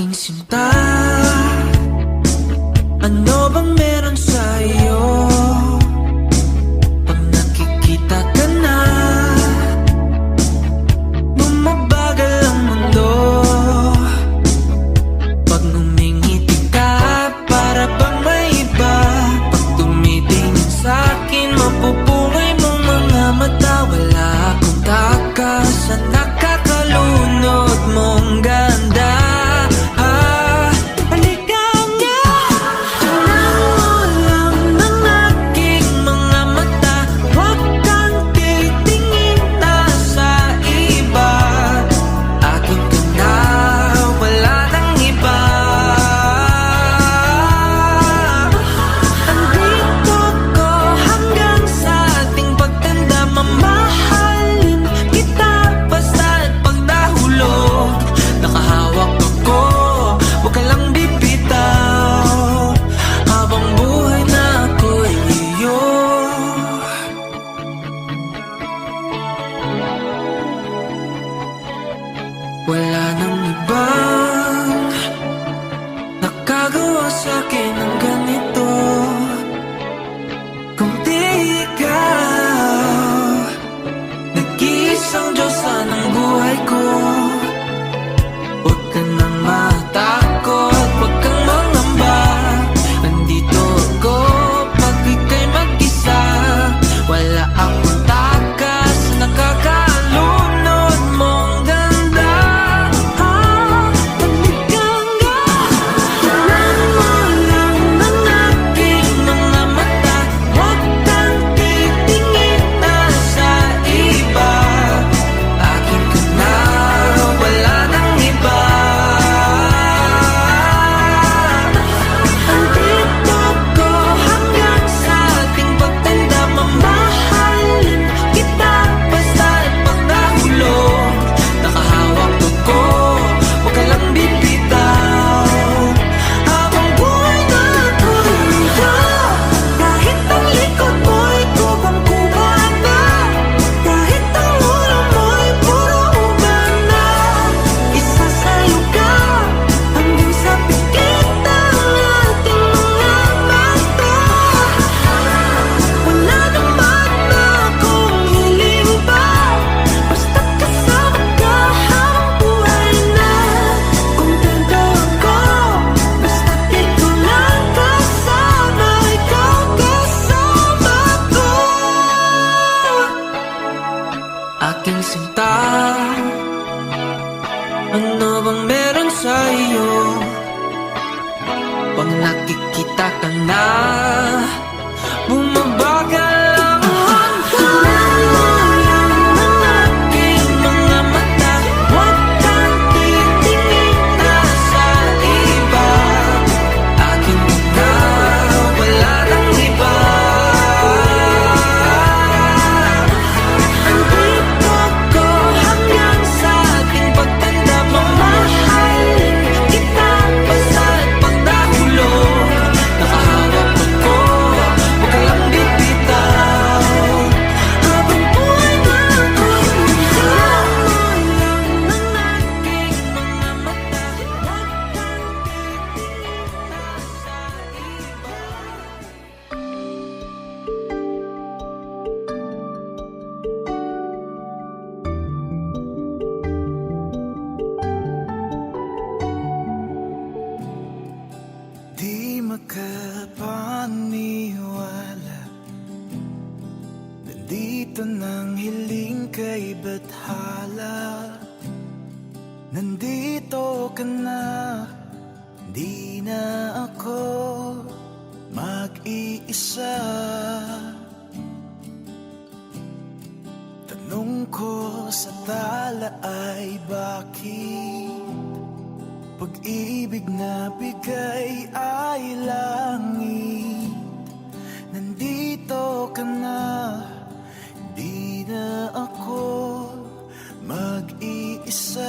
Aking sinta, ano bang meron sa'yo? Pag nakikita ka na, bumabagal ang mundo. Pag ngumingiti ka, para bang may iba. Pag tumitingin sa'kin, mapupungay mong mga mata. Wala akong takas sa nakakalunod mong ganda. Wala nang ibang nakagawa sa'kin ng ganito, kung di ikaw. Nag-iisang Diyosa ng buhay ko. Huwag ka nang matakot, huwag kang mangamba. Nandito ako pag ika'y mag-isa. Wala akong takas na nakakalunod mong ganda. Aking sinta, ano bang meron sa'yo? Pag nakikita ka na, bumabagal ang mundo. Aking mga mata, huwag kang titingin na sa iba. Aking ka, wala nang iba. Di makapaniwala, nandito nang hiling kay bathala. Nandito ka na, di na ako mag-iisa. Tanong ko sa tala ay bakit pag-ibig na bigay ay langit. Nandito ka na, di na ako mag-iisa.